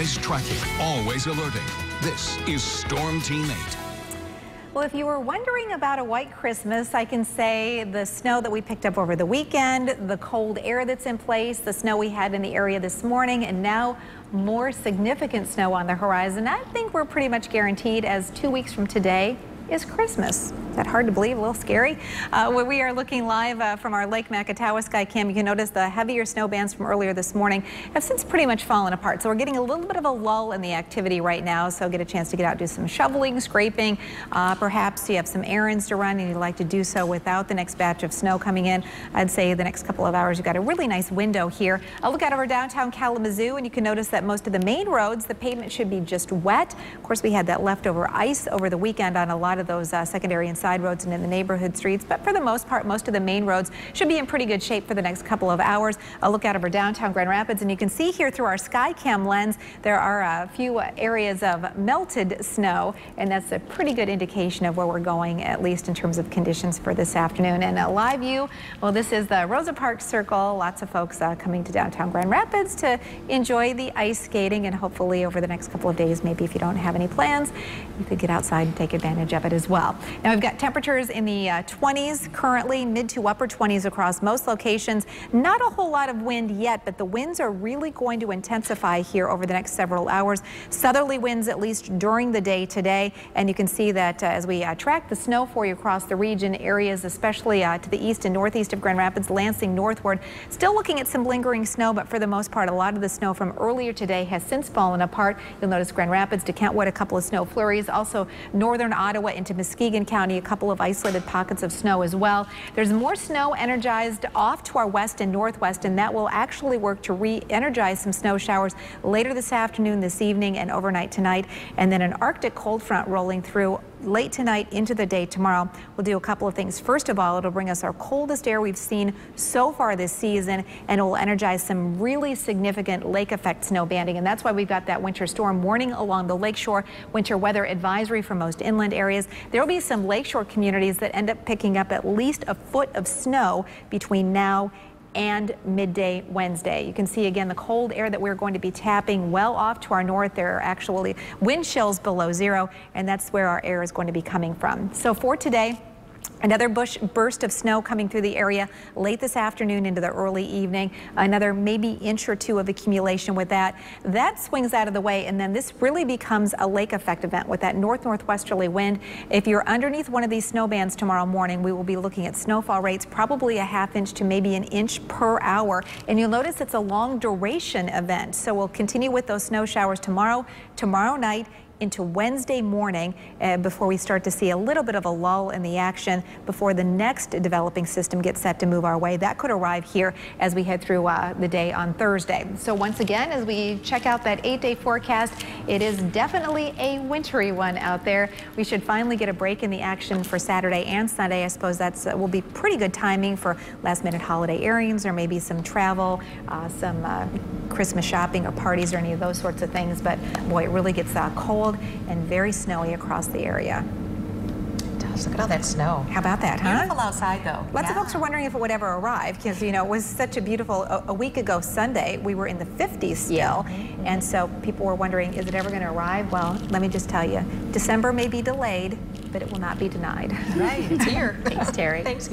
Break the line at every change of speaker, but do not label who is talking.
Always tracking, always alerting. This is Storm Team 8.
Well, if you were wondering about a white Christmas, I can say the snow that we picked up over the weekend, the cold air that's in place, the snow we had in the area this morning, and now more significant snow on the horizon. I think we're pretty much guaranteed, as 2 weeks from today is Christmas. Is that hard to believe? A little scary. We are looking live from our Lake Macatawa sky cam. You can notice the heavier snow bands from earlier this morning have since pretty much fallen apart. So we're getting a little bit of a lull in the activity right now. So get a chance to get out, do some shoveling, scraping. Perhaps you have some errands to run and you'd like to do so without the next batch of snow coming in. I'd say the next couple of hours you've got a really nice window here. I'll look out over downtown Kalamazoo and you can notice that most of the main roads, the pavement should be just wet. Of course, we had that leftover ice over the weekend on a lot of those secondary and side roads and in the neighborhood streets, but for the most part, most of the main roads should be in pretty good shape for the next couple of hours. I'll look out over downtown Grand Rapids, and you can see here through our sky cam lens, there are a few areas of melted snow, and that's a pretty good indication of where we're going, at least in terms of conditions for this afternoon. And a live view, well, this is the Rosa Parks Circle. Lots of folks coming to downtown Grand Rapids to enjoy the ice skating, and hopefully over the next couple of days, maybe if you don't have any plans, you could get outside and take advantage of it as well. Now we've got temperatures in the 20s currently, mid to upper 20s across most locations. Not a whole lot of wind yet, but the winds are really going to intensify here over the next several hours. Southerly winds at least during the day today, and you can see that as we track the snow for you across the region, areas especially to the east and northeast of Grand Rapids, Lansing northward, still looking at some lingering snow, but for the most part, a lot of the snow from earlier today has since fallen apart. You'll notice Grand Rapids to Kentwood, a couple of snow flurries, also northern Ottawa into Muskegon County, a couple of isolated pockets of snow as well. There's more snow energized off to our west and northwest, and that will actually work to re-energize some snow showers later this afternoon, this evening, and overnight tonight. And then an Arctic cold front rolling through late tonight into the day tomorrow. We'll do a couple of things. First of all, it'll bring us our coldest air we've seen so far this season, and it will energize some really significant lake effect snow banding. And that's why we've got that winter storm warning along the lakeshore, winter weather advisory for most inland areas. There will be some lakeshore communities that end up picking up at least a foot of snow between now and midday Wednesday. You can see again the cold air that we're going to be tapping well off to our north. There are actually wind chills below zero, and that's where our air is going to be coming from. So for today, another burst of snow coming through the area late this afternoon into the early evening. Another maybe inch or two of accumulation with that. That swings out of the way, and then this really becomes a lake effect event with that north-northwesterly wind. If you're underneath one of these snow bands tomorrow morning, we will be looking at snowfall rates probably a half inch to maybe an inch per hour. And you'll notice it's a long duration event. So we'll continue with those snow showers tomorrow night, into Wednesday morning before we start to see a little bit of a lull in the action before the next developing system gets set to move our way. That could arrive here as we head through the day on Thursday. So once again, as we check out that 8-day forecast, it is definitely a wintry one out there. We should finally get a break in the action for Saturday and Sunday. I suppose that's will be pretty good timing for last minute holiday errands or maybe some travel, some Christmas shopping or parties or any of those sorts of things. But boy, it really gets cold and very snowy across the area.
It does. Look at all that snow.
How about that, huh?
Beautiful outside, though.
Lots of folks are wondering if it would ever arrive because, you know, it was such a beautiful, a week ago Sunday, we were in the 50s still. And so people were wondering, is it ever going to arrive? Well, let me just tell you, December may be delayed, but it will not be denied.
Right, it's here.
Thanks, Terry.
Thanks.